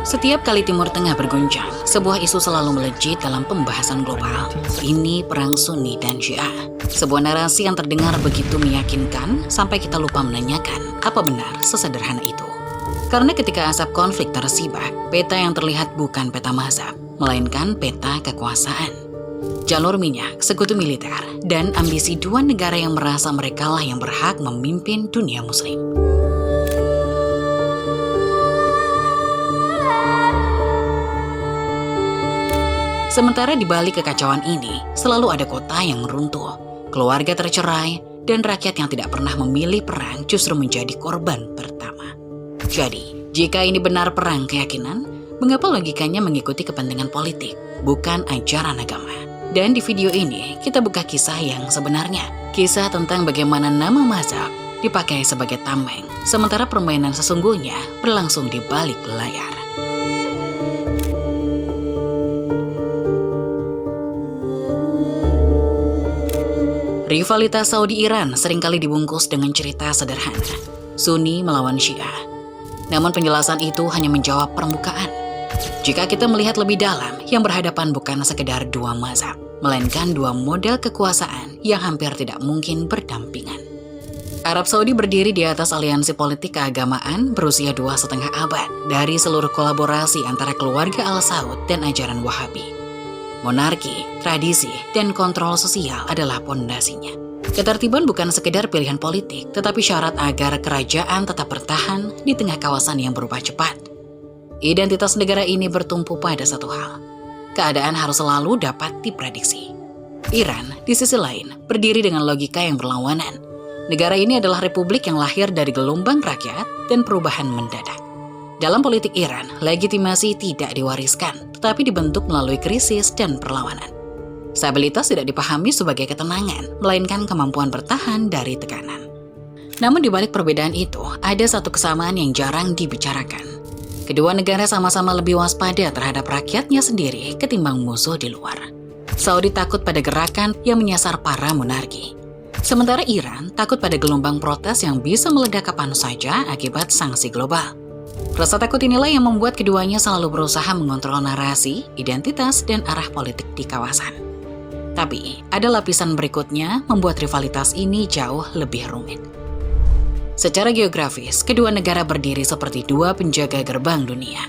Setiap kali Timur Tengah berguncang, sebuah isu selalu melejit dalam pembahasan global. Ini perang Sunni dan Syiah. Sebuah narasi yang terdengar begitu meyakinkan sampai kita lupa menanyakan apa benar sesederhana itu. Karena ketika asap konflik tersibak, peta yang terlihat bukan peta mazhab, melainkan peta kekuasaan. Jalur minyak, sekutu militer, dan ambisi dua negara yang merasa merekalah yang berhak memimpin dunia muslim. Sementara di balik kekacauan ini, selalu ada kota yang runtuh, keluarga tercerai, dan rakyat yang tidak pernah memilih perang justru menjadi korban pertama. Jadi, jika ini benar perang keyakinan, mengapa logikanya mengikuti kepentingan politik, bukan ajaran agama? Dan di video ini, kita buka kisah yang sebenarnya. Kisah tentang bagaimana nama mazhab dipakai sebagai tameng, sementara permainan sesungguhnya berlangsung di balik layar. Rivalitas Saudi-Iran seringkali dibungkus dengan cerita sederhana, Sunni melawan Syiah. Namun penjelasan itu hanya menjawab permukaan. Jika kita melihat lebih dalam, yang berhadapan bukan sekedar dua mazhab, melainkan dua model kekuasaan yang hampir tidak mungkin berdampingan. Arab Saudi berdiri di atas aliansi politik keagamaan berusia 2,5 abad dari seluruh kolaborasi antara keluarga Al-Saud dan ajaran Wahabi. Monarki, tradisi, dan kontrol sosial adalah pondasinya. Ketertiban bukan sekedar pilihan politik, tetapi syarat agar kerajaan tetap bertahan di tengah kawasan yang berubah cepat. Identitas negara ini bertumpu pada satu hal. Keadaan harus selalu dapat diprediksi. Iran, di sisi lain, berdiri dengan logika yang berlawanan. Negara ini adalah republik yang lahir dari gelombang rakyat dan perubahan mendadak. Dalam politik Iran, legitimasi tidak diwariskan, tetapi dibentuk melalui krisis dan perlawanan. Stabilitas tidak dipahami sebagai ketenangan, melainkan kemampuan bertahan dari tekanan. Namun di balik perbedaan itu, ada satu kesamaan yang jarang dibicarakan. Kedua negara sama-sama lebih waspada terhadap rakyatnya sendiri ketimbang musuh di luar. Saudi takut pada gerakan yang menyasar para monarki. Sementara Iran takut pada gelombang protes yang bisa meledak kapan saja akibat sanksi global. Rasa takut inilah yang membuat keduanya selalu berusaha mengontrol narasi, identitas, dan arah politik di kawasan. Tapi, ada lapisan berikutnya membuat rivalitas ini jauh lebih rumit. Secara geografis, kedua negara berdiri seperti dua penjaga gerbang dunia.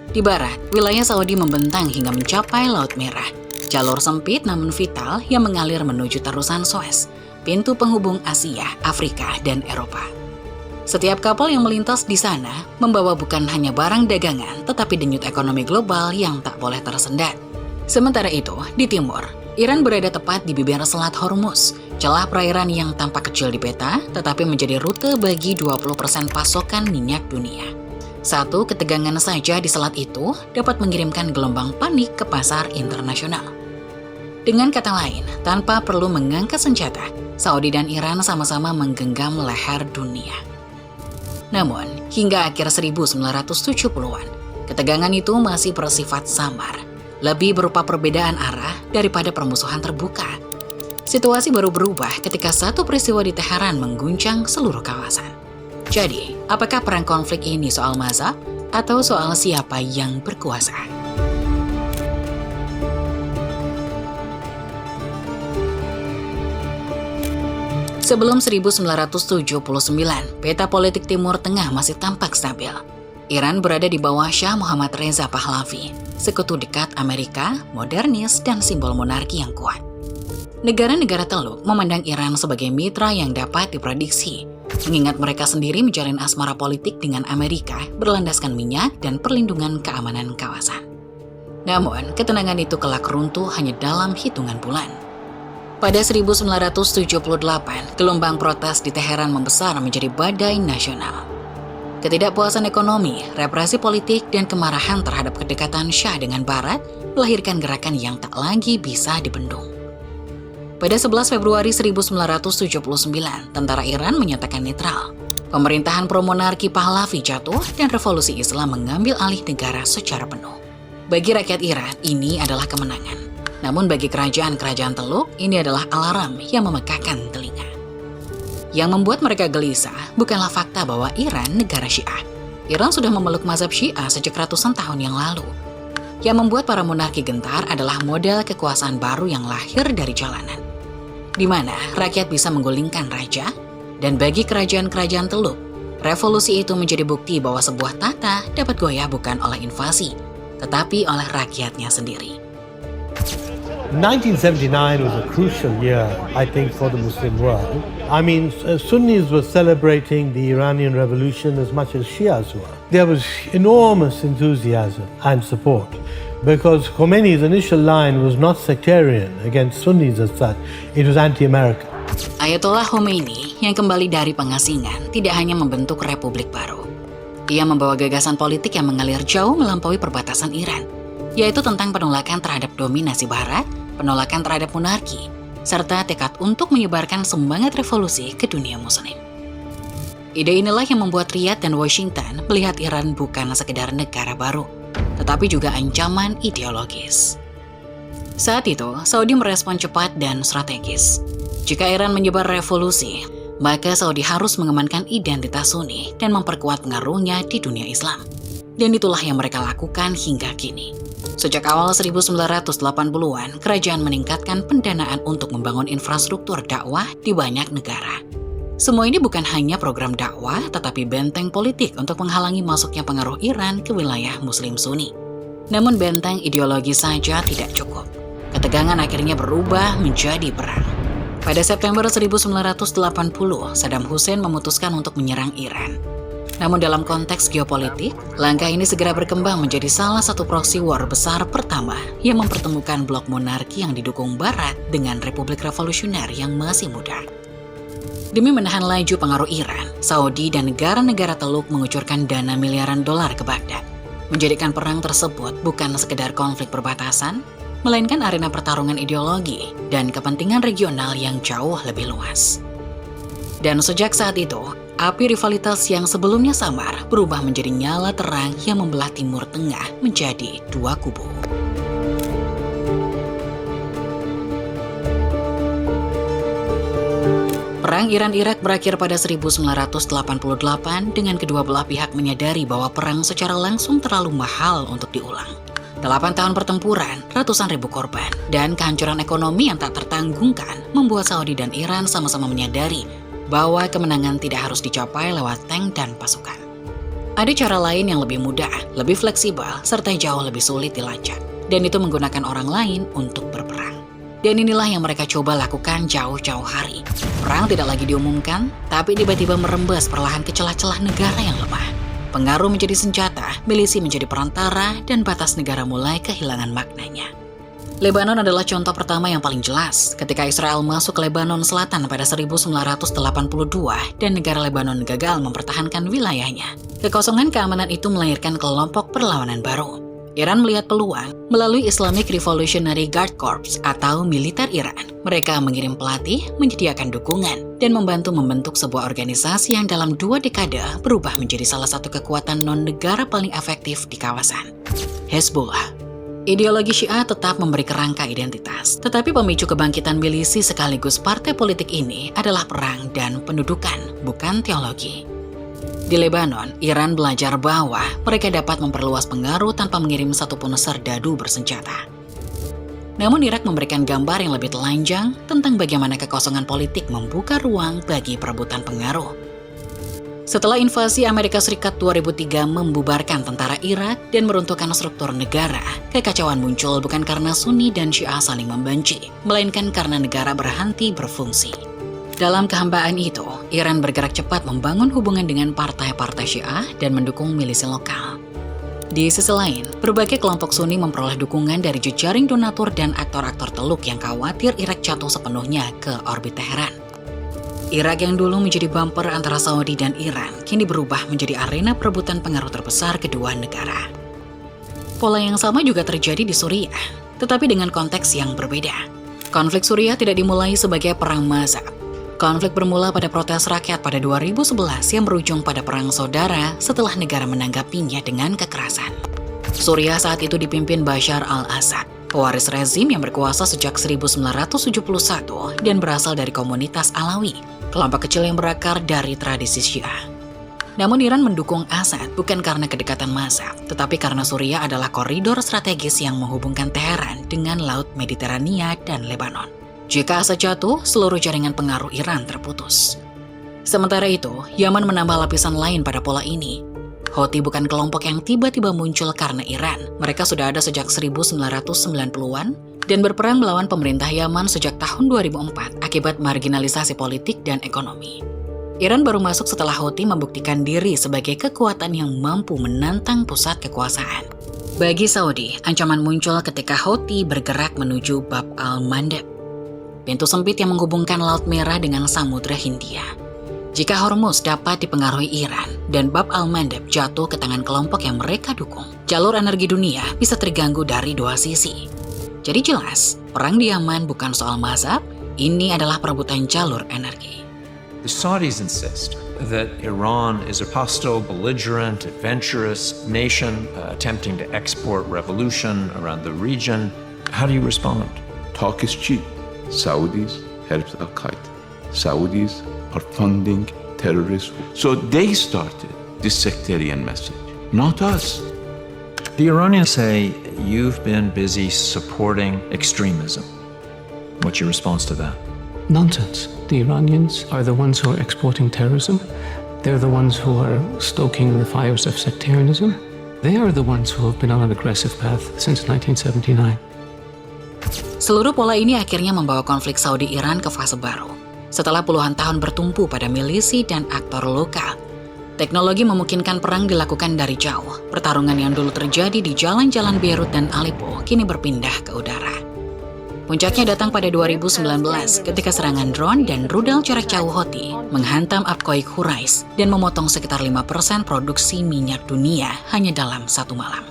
Di barat, wilayah Saudi membentang hingga mencapai Laut Merah, jalur sempit namun vital yang mengalir menuju terusan Suez, pintu penghubung Asia, Afrika, dan Eropa. Setiap kapal yang melintas di sana membawa bukan hanya barang dagangan, tetapi denyut ekonomi global yang tak boleh tersendat. Sementara itu, di timur, Iran berada tepat di bibir Selat Hormuz, celah perairan yang tampak kecil di peta, tetapi menjadi rute bagi 20% pasokan minyak dunia. Satu ketegangan saja di selat itu dapat mengirimkan gelombang panik ke pasar internasional. Dengan kata lain, tanpa perlu mengangkat senjata, Saudi dan Iran sama-sama menggenggam leher dunia. Namun, hingga akhir 1970-an, ketegangan itu masih bersifat samar, lebih berupa perbedaan arah daripada permusuhan terbuka. Situasi baru berubah ketika satu peristiwa di Teheran mengguncang seluruh kawasan. Jadi, apakah perang konflik ini soal mazhab atau soal siapa yang berkuasa? Sebelum 1979, peta politik Timur Tengah masih tampak stabil. Iran berada di bawah Shah Muhammad Reza Pahlavi, sekutu dekat Amerika, modernis, dan simbol monarki yang kuat. Negara-negara Teluk memandang Iran sebagai mitra yang dapat diprediksi, mengingat mereka sendiri menjalin asmara politik dengan Amerika berlandaskan minyak dan perlindungan keamanan kawasan. Namun, ketenangan itu kelak runtuh hanya dalam hitungan bulan. Pada 1978, gelombang protes di Teheran membesar menjadi badai nasional. Ketidakpuasan ekonomi, represi politik, dan kemarahan terhadap kedekatan Shah dengan Barat melahirkan gerakan yang tak lagi bisa dibendung. Pada 11 Februari 1979, tentara Iran menyatakan netral. Pemerintahan pro-monarki Pahlavi jatuh dan revolusi Islam mengambil alih negara secara penuh. Bagi rakyat Iran, ini adalah kemenangan. Namun bagi kerajaan-kerajaan Teluk, ini adalah alarm yang memekakkan telinga. Yang membuat mereka gelisah bukanlah fakta bahwa Iran negara Syiah. Iran sudah memeluk mazhab Syiah sejak ratusan tahun yang lalu. Yang membuat para monarki gentar adalah model kekuasaan baru yang lahir dari jalanan, di mana rakyat bisa menggulingkan raja, dan bagi kerajaan-kerajaan Teluk, revolusi itu menjadi bukti bahwa sebuah tata dapat goyah bukan oleh invasi, tetapi oleh rakyatnya sendiri. 1979 was a crucial year, I think, for the Muslim world. I mean, Sunnis were celebrating the Iranian Revolution as much as Shias were. There was enormous enthusiasm and support because Khomeini's initial line was not sectarian against Sunnis as such, it was anti-American. Ayatollah Khomeini yang kembali dari pengasingan tidak hanya membentuk republik baru. Ia membawa gagasan politik yang mengalir jauh melampaui perbatasan Iran, yaitu tentang penolakan terhadap dominasi Barat, penolakan terhadap monarki, serta tekad untuk menyebarkan semangat revolusi ke dunia muslim. Ide inilah yang membuat Riyadh dan Washington melihat Iran bukan sekedar negara baru, tetapi juga ancaman ideologis. Saat itu, Saudi merespon cepat dan strategis. Jika Iran menyebar revolusi, maka Saudi harus mengamankan identitas Sunni dan memperkuat pengaruhnya di dunia Islam. Dan itulah yang mereka lakukan hingga kini. Sejak awal 1980-an, kerajaan meningkatkan pendanaan untuk membangun infrastruktur dakwah di banyak negara. Semua ini bukan hanya program dakwah, tetapi benteng politik untuk menghalangi masuknya pengaruh Iran ke wilayah Muslim Sunni. Namun benteng ideologi saja tidak cukup. Ketegangan akhirnya berubah menjadi perang. Pada September 1980, Saddam Hussein memutuskan untuk menyerang Iran. Namun dalam konteks geopolitik, langkah ini segera berkembang menjadi salah satu proxy war besar pertama yang mempertemukan blok monarki yang didukung Barat dengan Republik Revolusioner yang masih muda. Demi menahan laju pengaruh Iran, Saudi dan negara-negara Teluk mengucurkan dana miliaran dolar ke Baghdad, menjadikan perang tersebut bukan sekedar konflik perbatasan, melainkan arena pertarungan ideologi dan kepentingan regional yang jauh lebih luas. Dan sejak saat itu, api rivalitas yang sebelumnya samar berubah menjadi nyala terang yang membelah Timur Tengah menjadi dua kubu. Perang Iran-Irak berakhir pada 1988 dengan kedua belah pihak menyadari bahwa perang secara langsung terlalu mahal untuk diulang. 8 tahun pertempuran, ratusan ribu korban, dan kehancuran ekonomi yang tak tertanggungkan membuat Saudi dan Iran sama-sama menyadari bahwa kemenangan tidak harus dicapai lewat tank dan pasukan. Ada cara lain yang lebih mudah, lebih fleksibel, serta jauh lebih sulit dilacak, dan itu menggunakan orang lain untuk berperang. Dan inilah yang mereka coba lakukan jauh-jauh hari. Perang tidak lagi diumumkan, tapi tiba-tiba merembes perlahan ke celah-celah negara yang lemah. Pengaruh menjadi senjata, milisi menjadi perantara, dan batas negara mulai kehilangan maknanya. Lebanon adalah contoh pertama yang paling jelas ketika Israel masuk ke Lebanon Selatan pada 1982 dan negara Lebanon gagal mempertahankan wilayahnya. Kekosongan keamanan itu melahirkan kelompok perlawanan baru. Iran melihat peluang melalui Islamic Revolutionary Guard Corps atau militer Iran. Mereka mengirim pelatih, menyediakan dukungan, dan membantu membentuk sebuah organisasi yang dalam 2 dekade berubah menjadi salah satu kekuatan non-negara paling efektif di kawasan, Hezbollah. Ideologi Syiah tetap memberi kerangka identitas, tetapi pemicu kebangkitan milisi sekaligus partai politik ini adalah perang dan pendudukan, bukan teologi. Di Lebanon, Iran belajar bahwa mereka dapat memperluas pengaruh tanpa mengirim satupun serdadu bersenjata. Namun Irak memberikan gambar yang lebih telanjang tentang bagaimana kekosongan politik membuka ruang bagi perebutan pengaruh. Setelah invasi Amerika Serikat 2003 membubarkan tentara Irak dan meruntuhkan struktur negara, kekacauan muncul bukan karena Sunni dan Syiah saling membenci, melainkan karena negara berhenti berfungsi. Dalam kehambaan itu, Iran bergerak cepat membangun hubungan dengan partai-partai Syiah dan mendukung milisi lokal. Di sisi lain, berbagai kelompok Sunni memperoleh dukungan dari jejaring donatur dan aktor-aktor Teluk yang khawatir Irak jatuh sepenuhnya ke orbit Teheran. Irak yang dulu menjadi bumper antara Saudi dan Iran, kini berubah menjadi arena perebutan pengaruh terbesar kedua negara. Pola yang sama juga terjadi di Suriah, tetapi dengan konteks yang berbeda. Konflik Suriah tidak dimulai sebagai perang mazhab. Konflik bermula pada protes rakyat pada 2011 yang berujung pada perang saudara setelah negara menanggapinya dengan kekerasan. Suriah saat itu dipimpin Bashar al-Assad, pewaris rezim yang berkuasa sejak 1971 dan berasal dari komunitas Alawi. kelompok kecil yang berakar dari tradisi Syiah. Namun Iran mendukung Assad bukan karena kedekatan mazhab, tetapi karena Suriah adalah koridor strategis yang menghubungkan Teheran dengan Laut Mediterania dan Lebanon. Jika Assad jatuh, seluruh jaringan pengaruh Iran terputus. Sementara itu, Yaman menambah lapisan lain pada pola ini. Houthi bukan kelompok yang tiba-tiba muncul karena Iran. Mereka sudah ada sejak 1990-an dan berperang melawan pemerintah Yaman sejak tahun 2004 akibat marginalisasi politik dan ekonomi. Iran baru masuk setelah Houthi membuktikan diri sebagai kekuatan yang mampu menantang pusat kekuasaan. Bagi Saudi, ancaman muncul ketika Houthi bergerak menuju Bab al-Mandeb, pintu sempit yang menghubungkan Laut Merah dengan Samudra Hindia. Jika Hormuz dapat dipengaruhi Iran dan Bab al-Mandeb jatuh ke tangan kelompok yang mereka dukung, jalur energi dunia bisa terganggu dari dua sisi. Jadi jelas, perang di Yaman bukan soal mazhab, ini adalah perebutan jalur energi. The Saudis insist that Iran is a hostile, belligerent, adventurous nation attempting to export revolution around the region. How do you respond? Talk is cheap. Saudis helped Al-Qaeda. Saudis are funding terrorists. So they started this sectarian message, not us. The Iranians say you've been busy supporting extremism. What's your response to that? Nonsense. The Iranians are the ones who are exporting terrorism. They're the ones who are stoking the fires of sectarianism. They are the ones who have been on an aggressive path since 1979. Seluruh pola ini akhirnya membawa konflik Saudi-Iran ke fase baru. Setelah puluhan tahun bertumpu pada milisi dan aktor lokal, teknologi memungkinkan perang dilakukan dari jauh. Pertarungan yang dulu terjadi di jalan-jalan Beirut dan Aleppo kini berpindah ke udara. Puncaknya datang pada 2019 ketika serangan drone dan rudal jarak jauh Houthi menghantam Abqaiq Khurais dan memotong sekitar 5% produksi minyak dunia hanya dalam satu malam.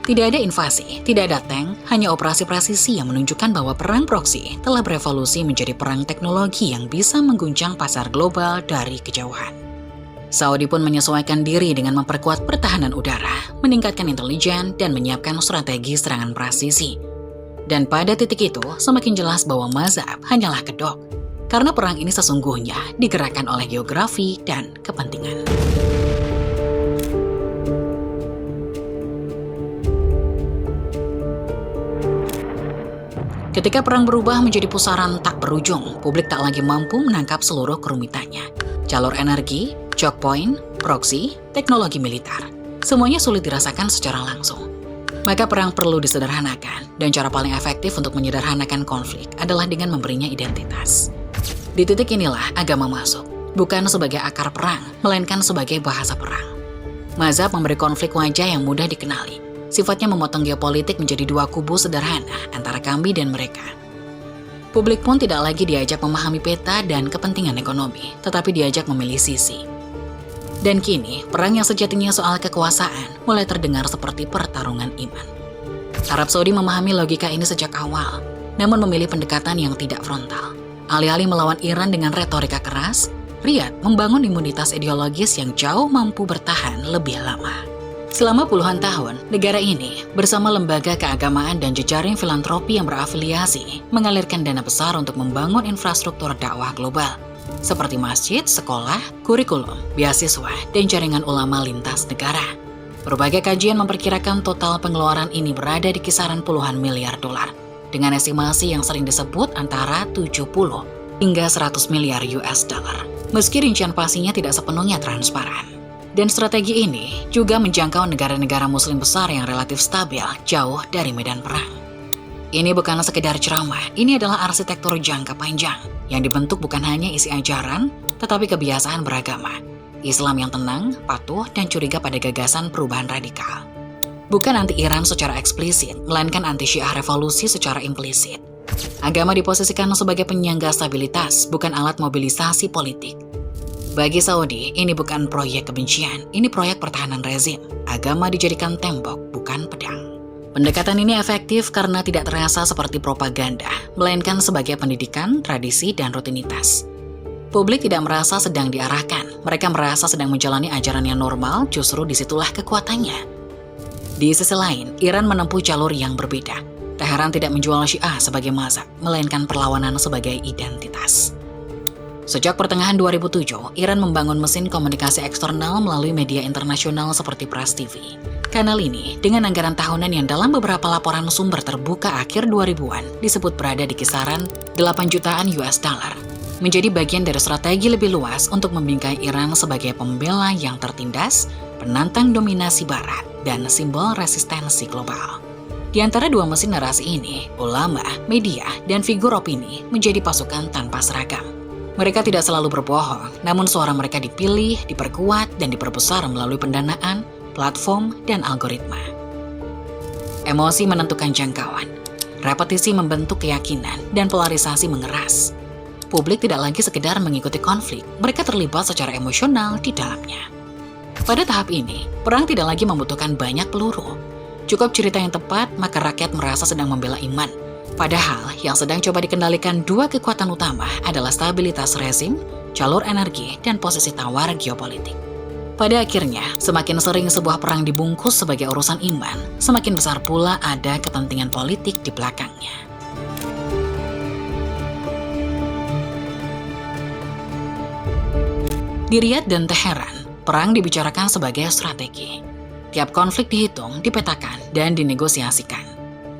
Tidak ada invasi, tidak ada tank, hanya operasi presisi yang menunjukkan bahwa perang proksi telah berevolusi menjadi perang teknologi yang bisa mengguncang pasar global dari kejauhan. Saudi pun menyesuaikan diri dengan memperkuat pertahanan udara, meningkatkan intelijen, dan menyiapkan strategi serangan presisi. Dan pada titik itu, semakin jelas bahwa mazhab hanyalah kedok, karena perang ini sesungguhnya digerakkan oleh geografi dan kepentingan. Ketika perang berubah menjadi pusaran tak berujung, publik tak lagi mampu menangkap seluruh kerumitannya. Jalur energi, choke point, proksi, teknologi militer, semuanya sulit dirasakan secara langsung. Maka perang perlu disederhanakan, dan cara paling efektif untuk menyederhanakan konflik adalah dengan memberinya identitas. Di titik inilah agama masuk, bukan sebagai akar perang, melainkan sebagai bahasa perang. Mazhab memberi konflik wajah yang mudah dikenali, sifatnya memotong geopolitik menjadi dua kubu sederhana antara kami dan mereka. Publik pun tidak lagi diajak memahami peta dan kepentingan ekonomi, tetapi diajak memilih sisi. Dan kini, perang yang sejatinya soal kekuasaan mulai terdengar seperti pertarungan iman. Arab Saudi memahami logika ini sejak awal, namun memilih pendekatan yang tidak frontal. Alih-alih melawan Iran dengan retorika keras, Riyadh membangun imunitas ideologis yang jauh mampu bertahan lebih lama. Selama puluhan tahun, negara ini bersama lembaga keagamaan dan jejaring filantropi yang berafiliasi mengalirkan dana besar untuk membangun infrastruktur dakwah global, seperti masjid, sekolah, kurikulum, beasiswa, dan jaringan ulama lintas negara. Berbagai kajian memperkirakan total pengeluaran ini berada di kisaran puluhan miliar dolar, dengan estimasi yang sering disebut antara 70 hingga 100 miliar US dollar, meski rincian pastinya tidak sepenuhnya transparan. Dan strategi ini juga menjangkau negara-negara muslim besar yang relatif stabil jauh dari medan perang. Ini bukanlah sekedar ceramah, ini adalah arsitektur jangka panjang yang dibentuk bukan hanya isi ajaran, tetapi kebiasaan beragama. Islam yang tenang, patuh, dan curiga pada gagasan perubahan radikal. Bukan anti-Iran secara eksplisit, melainkan anti-Syiah revolusi secara implisit. Agama diposisikan sebagai penyangga stabilitas, bukan alat mobilisasi politik. Bagi Saudi, ini bukan proyek kebencian, ini proyek pertahanan rezim. Agama dijadikan tembok, bukan pedang. Pendekatan ini efektif karena tidak terasa seperti propaganda, melainkan sebagai pendidikan, tradisi, dan rutinitas. Publik tidak merasa sedang diarahkan, mereka merasa sedang menjalani ajaran yang normal, justru disitulah kekuatannya. Di sisi lain, Iran menempuh jalur yang berbeda. Teheran tidak menjual Syiah sebagai mazhab, melainkan perlawanan sebagai identitas. Sejak pertengahan 2007, Iran membangun mesin komunikasi eksternal melalui media internasional seperti Press TV. Kanal ini, dengan anggaran tahunan yang dalam beberapa laporan sumber terbuka akhir 2000-an, disebut berada di kisaran 8 jutaan US dollar, menjadi bagian dari strategi lebih luas untuk membingkai Iran sebagai pembela yang tertindas, penantang dominasi Barat, dan simbol resistensi global. Di antara dua mesin narasi ini, ulama, media, dan figur opini menjadi pasukan tanpa seragam. Mereka tidak selalu berbohong, namun suara mereka dipilih, diperkuat, dan diperbesar melalui pendanaan, platform, dan algoritma. Emosi menentukan jangkauan, repetisi membentuk keyakinan, dan polarisasi mengeras. Publik tidak lagi sekedar mengikuti konflik, mereka terlibat secara emosional di dalamnya. Pada tahap ini, perang tidak lagi membutuhkan banyak peluru. Cukup cerita yang tepat, maka rakyat merasa sedang membela iman. Padahal, yang sedang coba dikendalikan dua kekuatan utama adalah stabilitas rezim, jalur energi, dan posisi tawar geopolitik. Pada akhirnya, semakin sering sebuah perang dibungkus sebagai urusan iman, semakin besar pula ada kepentingan politik di belakangnya. Di Riyadh dan Teheran, perang dibicarakan sebagai strategi. Tiap konflik dihitung, dipetakan, dan dinegosiasikan.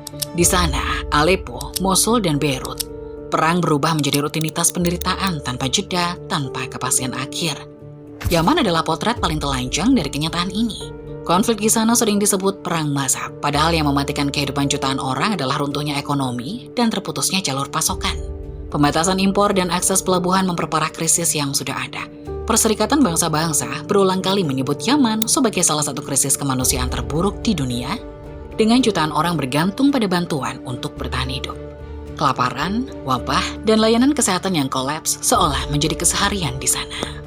Di sana, Aleppo, Mosul, dan Beirut, perang berubah menjadi rutinitas penderitaan tanpa jeda, tanpa kepastian akhir. Yaman adalah potret paling telanjang dari kenyataan ini. Konflik di sana sering disebut perang mazhab, padahal yang mematikan kehidupan jutaan orang adalah runtuhnya ekonomi dan terputusnya jalur pasokan. Pembatasan impor dan akses pelabuhan memperparah krisis yang sudah ada. Perserikatan Bangsa-Bangsa berulang kali menyebut Yaman sebagai salah satu krisis kemanusiaan terburuk di dunia, dengan jutaan orang bergantung pada bantuan untuk bertahan hidup. Kelaparan, wabah, dan layanan kesehatan yang kolaps seolah menjadi keseharian di sana.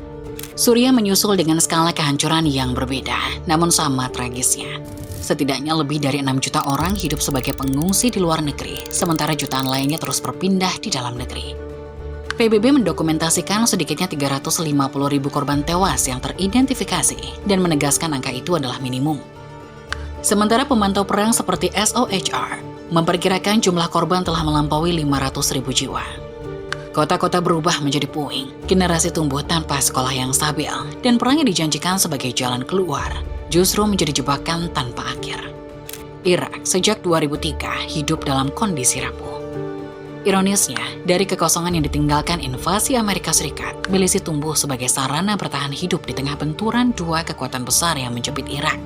Suriah menyusul dengan skala kehancuran yang berbeda, namun sama tragisnya. Setidaknya lebih dari 6 juta orang hidup sebagai pengungsi di luar negeri, sementara jutaan lainnya terus berpindah di dalam negeri. PBB mendokumentasikan sedikitnya 350.000 korban tewas yang teridentifikasi dan menegaskan angka itu adalah minimum. Sementara pemantau perang seperti SOHR memperkirakan jumlah korban telah melampaui 500.000 jiwa. Kota-kota berubah menjadi puing, generasi tumbuh tanpa sekolah yang stabil, dan perang yang dijanjikan sebagai jalan keluar justru menjadi jebakan tanpa akhir. Irak sejak 2003 hidup dalam kondisi rapuh. Ironisnya, dari kekosongan yang ditinggalkan invasi Amerika Serikat, milisi tumbuh sebagai sarana bertahan hidup di tengah benturan dua kekuatan besar yang menjepit Irak.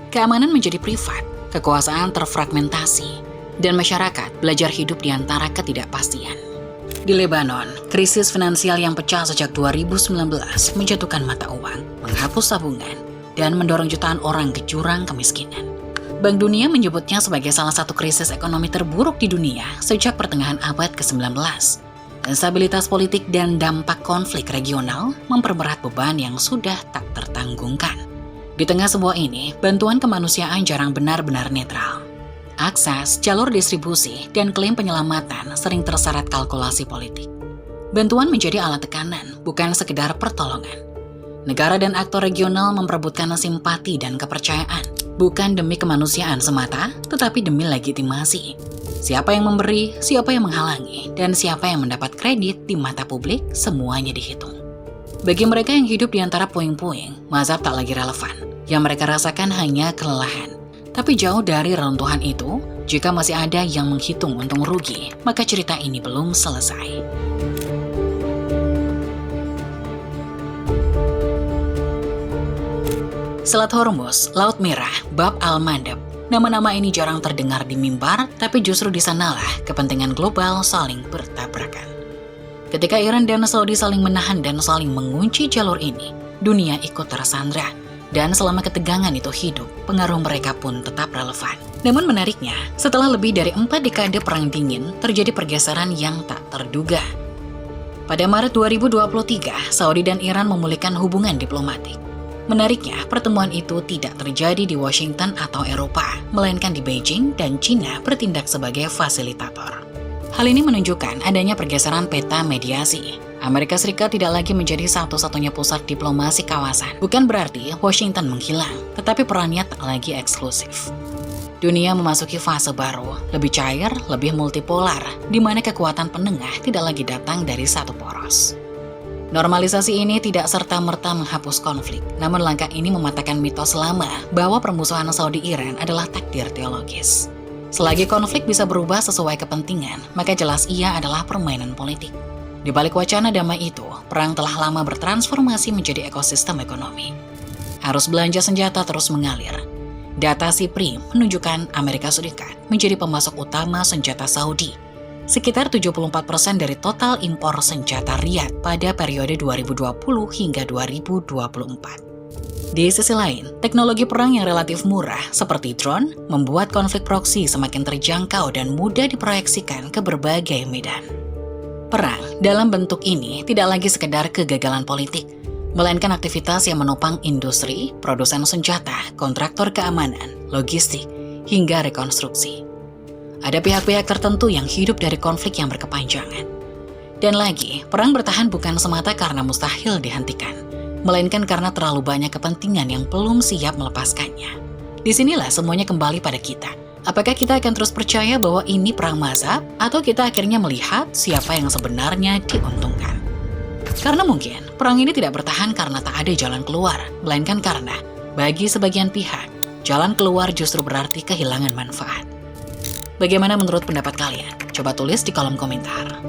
Keamanan menjadi privat, kekuasaan terfragmentasi, dan masyarakat belajar hidup di antara ketidakpastian. Di Lebanon, krisis finansial yang pecah sejak 2019 menjatuhkan mata uang, menghapus tabungan, dan mendorong jutaan orang ke jurang kemiskinan. Bank Dunia menyebutnya sebagai salah satu krisis ekonomi terburuk di dunia sejak pertengahan abad ke-19. Instabilitas politik dan dampak konflik regional memperberat beban yang sudah tak tertanggungkan. Di tengah semua ini, bantuan kemanusiaan jarang benar-benar netral. Akses, jalur distribusi, dan klaim penyelamatan sering terseret kalkulasi politik. Bantuan menjadi alat tekanan, bukan sekedar pertolongan. Negara dan aktor regional memperebutkan simpati dan kepercayaan, bukan demi kemanusiaan semata, tetapi demi legitimasi. Siapa yang memberi, siapa yang menghalangi, dan siapa yang mendapat kredit di mata publik, semuanya dihitung. Bagi mereka yang hidup di antara puing-puing, mazhab tak lagi relevan. Yang mereka rasakan hanya kelelahan. Tapi jauh dari reruntuhan itu, jika masih ada yang menghitung untung rugi, maka cerita ini belum selesai. Selat Hormuz, Laut Merah, Bab al-Mandeb. Nama-nama ini jarang terdengar di mimbar, tapi justru di sanalah kepentingan global saling bertabrakan. Ketika Iran dan Saudi saling menahan dan saling mengunci jalur ini, dunia ikut tersandra. Dan selama ketegangan itu hidup, pengaruh mereka pun tetap relevan. Namun menariknya, setelah lebih dari 4 dekade perang dingin, terjadi pergeseran yang tak terduga. Pada Maret 2023, Saudi dan Iran memulihkan hubungan diplomatik. Menariknya, pertemuan itu tidak terjadi di Washington atau Eropa, melainkan di Beijing dan China bertindak sebagai fasilitator. Hal ini menunjukkan adanya pergeseran peta mediasi. Amerika Serikat tidak lagi menjadi satu-satunya pusat diplomasi kawasan. Bukan berarti Washington menghilang, tetapi perannya tak lagi eksklusif. Dunia memasuki fase baru, lebih cair, lebih multipolar, di mana kekuatan penengah tidak lagi datang dari satu poros. Normalisasi ini tidak serta-merta menghapus konflik, namun langkah ini mematahkan mitos lama bahwa permusuhan Saudi-Iran adalah takdir teologis. Selagi konflik bisa berubah sesuai kepentingan, maka jelas ia adalah permainan politik. Di balik wacana damai itu, perang telah lama bertransformasi menjadi ekosistem ekonomi. Arus belanja senjata terus mengalir. Data SIPRI menunjukkan Amerika Serikat menjadi pemasok utama senjata Saudi, sekitar 74% dari total impor senjata Riyadh pada periode 2020 hingga 2024. Di sisi lain, teknologi perang yang relatif murah seperti drone membuat konflik proksi semakin terjangkau dan mudah diproyeksikan ke berbagai medan. Perang dalam bentuk ini tidak lagi sekedar kegagalan politik, melainkan aktivitas yang menopang industri, produsen senjata, kontraktor keamanan, logistik, hingga rekonstruksi. Ada pihak-pihak tertentu yang hidup dari konflik yang berkepanjangan. Dan lagi, perang bertahan bukan semata karena mustahil dihentikan, melainkan karena terlalu banyak kepentingan yang belum siap melepaskannya. Disinilah semuanya kembali pada kita. Apakah kita akan terus percaya bahwa ini perang mazhab, atau kita akhirnya melihat siapa yang sebenarnya diuntungkan? Karena mungkin, perang ini tidak bertahan karena tak ada jalan keluar, melainkan karena, bagi sebagian pihak, jalan keluar justru berarti kehilangan manfaat. Bagaimana menurut pendapat kalian? Coba tulis di kolom komentar.